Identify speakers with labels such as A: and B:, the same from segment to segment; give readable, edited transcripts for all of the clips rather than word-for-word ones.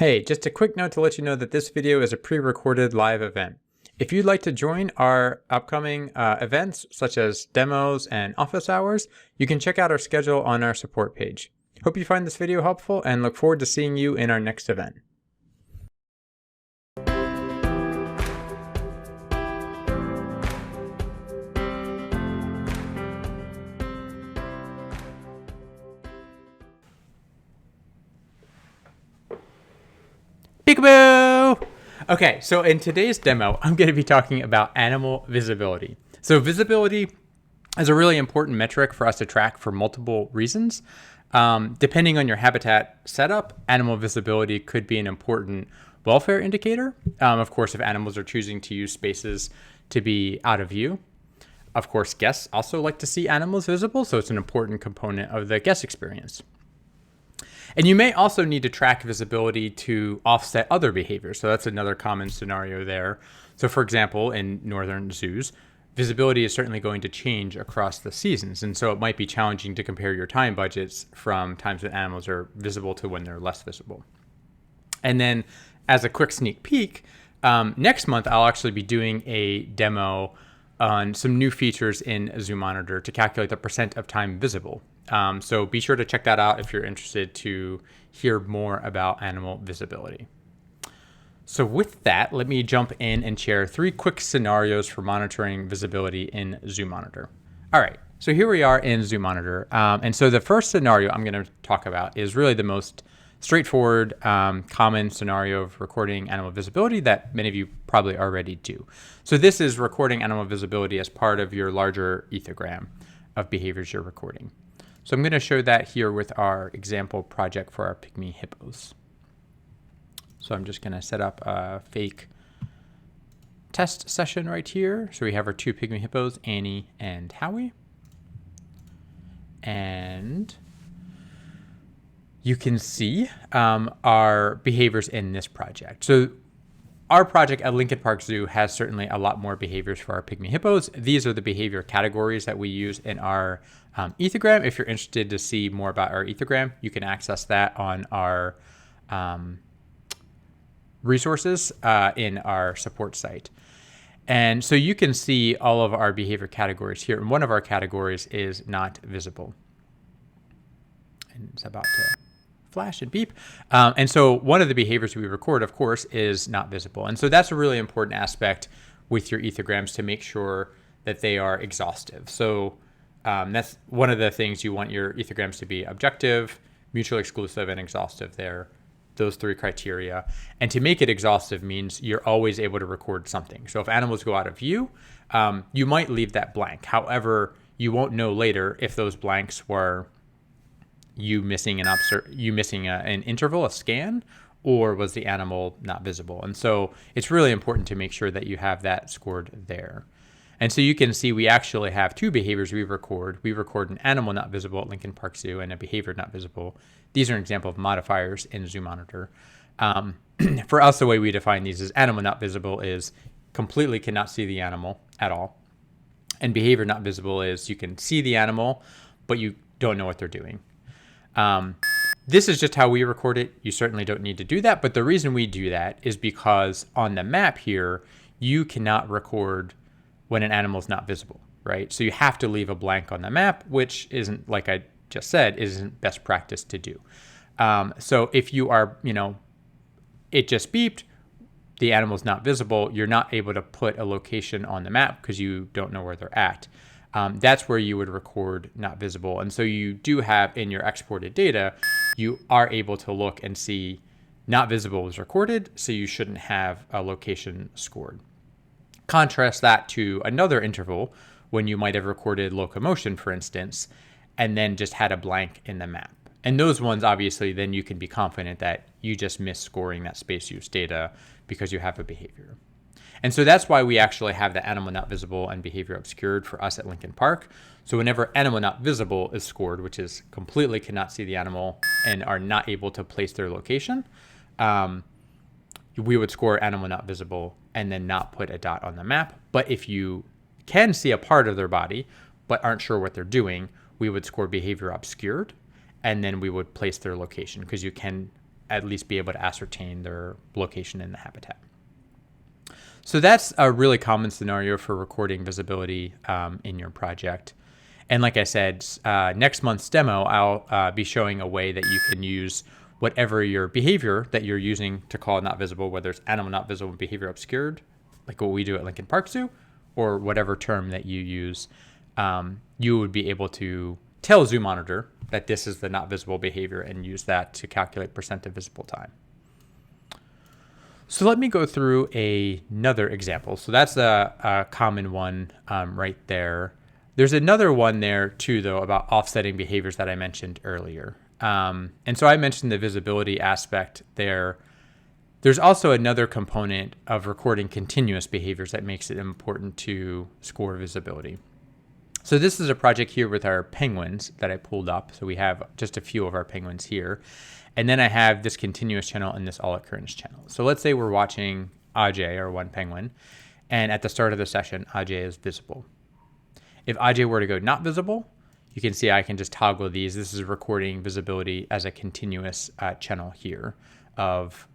A: Hey, just a quick note to let you know that this video is a pre-recorded live event. If you'd like to join our upcoming events, such as demos and office hours, you can check out our schedule on our support page. Hope you find this video helpful and look forward to seeing you in our next event. Peekaboo! Okay, so in today's demo, I'm going to be talking about animal visibility. So visibility is a really important metric for us to track for multiple reasons. Depending on your habitat setup, animal visibility could be an important welfare indicator. Of course, if animals are choosing to use spaces to be out of view. Of course, guests also like to see animals visible, so it's an important component of the guest experience. And you may also need to track visibility to offset other behaviors. So that's another common scenario there. So for example, in northern zoos, visibility is certainly going to change across the seasons. And so it might be challenging to compare your time budgets from times when animals are visible to when they're less visible. And then as a quick sneak peek, next month, I'll actually be doing a demo on some new features in ZooMonitor to calculate the percent of time visible. So be sure to check that out if you're interested to hear more about animal visibility. So with that, let me jump in and share 3 quick scenarios for monitoring visibility in ZooMonitor. All right, so here we are in ZooMonitor. And so the first scenario I'm going to talk about is really the most straightforward, common scenario of recording animal visibility that many of you probably already do. So this is recording animal visibility as part of your larger ethogram of behaviors you're recording. So I'm going to show that here with our example project for our pygmy hippos. So I'm just going to set up a fake test session right here. So we have our 2 pygmy hippos, Annie and Howie. And you can see our behaviors in this project. So our project at Lincoln Park Zoo has certainly a lot more behaviors for our pygmy hippos. These are the behavior categories that we use in our ethogram. If you're interested to see more about our ethogram, you can access that on our resources in our support site. And so you can see all of our behavior categories here. And one of our categories is not visible. And it's about to flash and beep. And so one of the behaviors we record, of course, is not visible. And so that's a really important aspect with your ethograms to make sure that they are exhaustive. So that's one of the things you want your ethograms to be: objective, mutually exclusive, and exhaustive. There, those 3 criteria. And to make it exhaustive means you're always able to record something. So if animals go out of view, you might leave that blank. However, you won't know later if those blanks were you missing an interval, a scan, or was the animal not visible. And so it's really important to make sure that you have that scored there. And so you can see we actually have 2 behaviors we record. We record an animal not visible at Lincoln Park Zoo and a behavior not visible. These are an example of modifiers in ZooMonitor. For us, the way we define these is animal not visible is completely cannot see the animal at all. And behavior not visible is you can see the animal, but you don't know what they're doing. This is just how we record it. You certainly don't need to do that. But the reason we do that is because on the map here, you cannot record when an animal is not visible, right? So you have to leave a blank on the map, which isn't, like I just said, isn't best practice to do. So if you are, it just beeped, the animal's not visible, you're not able to put a location on the map because you don't know where they're at. That's where you would record not visible. And so you do have in your exported data, you are able to look and see not visible was recorded, so you shouldn't have a location scored. Contrast that to another interval when you might have recorded locomotion, for instance, and then just had a blank in the map. And those ones, obviously, then you can be confident that you just missed scoring that space use data because you have a behavior. And so that's why we actually have the animal not visible and behavior obscured for us at Lincoln Park. So whenever animal not visible is scored, which is completely cannot see the animal and are not able to place their location, we would score animal not visible and then not put a dot on the map. But if you can see a part of their body but aren't sure what they're doing, we would score behavior obscured, and then we would place their location because you can at least be able to ascertain their location in the habitat. So that's a really common scenario for recording visibility in your project. And like I said, next month's demo, I'll be showing a way that you can use whatever your behavior that you're using to call not visible, whether it's animal not visible, behavior obscured, like what we do at Lincoln Park Zoo, or whatever term that you use, you would be able to tell ZooMonitor that this is the not visible behavior and use that to calculate % of visible time. So let me go through another example. So that's a common one right there. There's another one there too, though, about offsetting behaviors that I mentioned earlier. And so I mentioned the visibility aspect there. There's also another component of recording continuous behaviors that makes it important to score visibility. So this is a project here with our penguins that I pulled up. So we have just a few of our penguins here. And then I have this continuous channel and this all occurrence channel. So let's say we're watching Ajay, or one penguin, and at the start of the session, Ajay is visible. If Ajay were to go not visible, you can see I can just toggle these. This is recording visibility as a continuous channel here of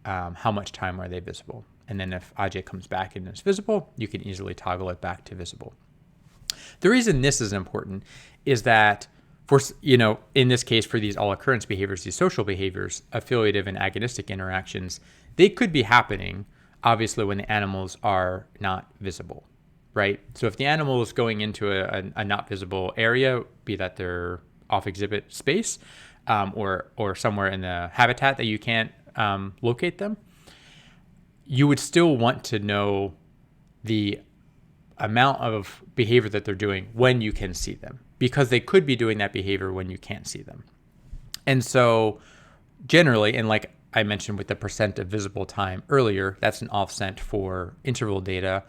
A: how much time are they visible. And then if Ajay comes back and is visible, you can easily toggle it back to visible. The reason this is important is that for, in this case, for these all occurrence behaviors, these social behaviors, affiliative and agonistic interactions, they could be happening, obviously, when the animals are not visible, right? So if the animal is going into a not visible area, be that they're off exhibit space or somewhere in the habitat that you can't locate them, you would still want to know the amount of behavior that they're doing when you can see them, because they could be doing that behavior when you can't see them. And so generally, and like I mentioned with the % of visible time earlier, that's an offset for interval data.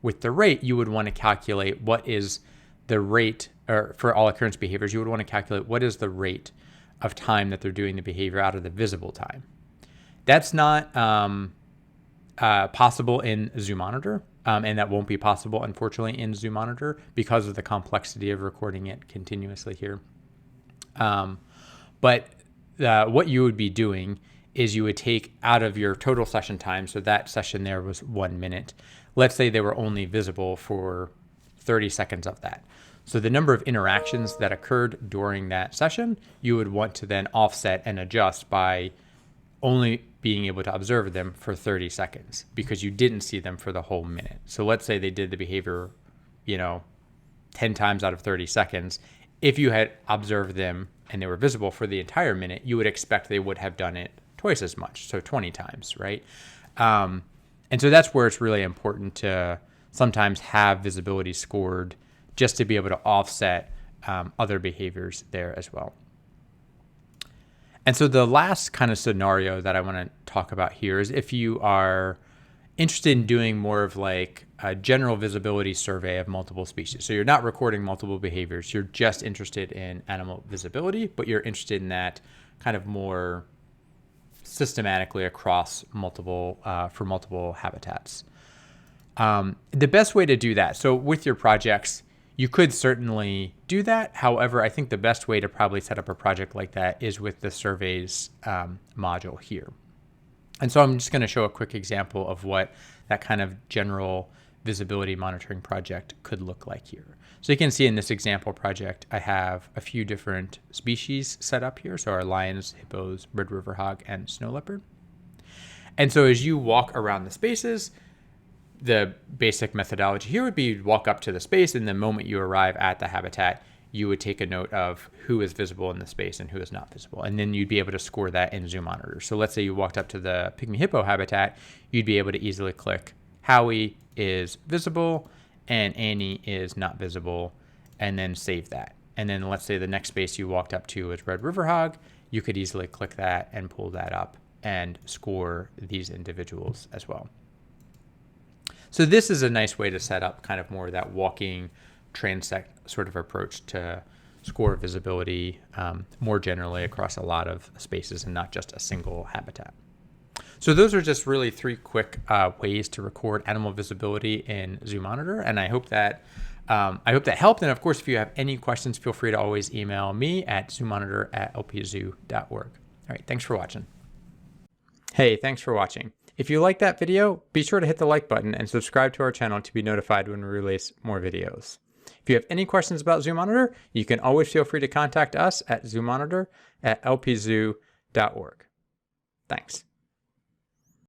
A: With the rate, you would want to calculate what is the rate, or for all occurrence behaviors, you would want to calculate what is the rate of time that they're doing the behavior out of the visible time. That's not possible in ZooMonitor. And that won't be possible, unfortunately, in ZooMonitor because of the complexity of recording it continuously here. But what you would be doing is you would take out of your total session time, so that session there was 1 minute. Let's say they were only visible for 30 seconds of that. So the number of interactions that occurred during that session, you would want to then offset and adjust by only being able to observe them for 30 seconds because you didn't see them for the whole minute. So let's say they did the behavior, 10 times out of 30 seconds. If you had observed them and they were visible for the entire minute, you would expect they would have done it twice as much, so 20 times, right? And so that's where it's really important to sometimes have visibility scored just to be able to offset other behaviors there as well. And so the last kind of scenario that I want to talk about here is if you are interested in doing more of like a general visibility survey of multiple species. So you're not recording multiple behaviors. You're just interested in animal visibility, but you're interested in that kind of more systematically across multiple, for multiple habitats. The best way to do that, so with your projects, you could certainly do that. However, I think the best way to probably set up a project like that is with the surveys module here. And so I'm just going to show a quick example of what that kind of general visibility monitoring project could look like here. So you can see in this example project, I have a few different species set up here. So our lions, hippos, red river hog, and snow leopard. And so as you walk around the spaces, the basic methodology here would be you'd walk up to the space, and the moment you arrive at the habitat, you would take a note of who is visible in the space and who is not visible. And then you'd be able to score that in ZooMonitor. So let's say you walked up to the pygmy hippo habitat, you'd be able to easily click Howie is visible and Annie is not visible, and then save that. And then let's say the next space you walked up to is red river hog, you could easily click that and pull that up and score these individuals as well. So this is a nice way to set up kind of more that walking transect sort of approach to score visibility more generally across a lot of spaces and not just a single habitat. So those are just really 3 quick ways to record animal visibility in ZooMonitor, and I hope that helped. And of course, if you have any questions, feel free to always email me at zoomonitor@lpzoo.org. All right, thanks for watching. Hey, thanks for watching. If you liked that video, be sure to hit the like button and subscribe to our channel to be notified when we release more videos. If you have any questions about ZooMonitor, you can always feel free to contact us at ZooMonitor@lpzoo.org. Thanks.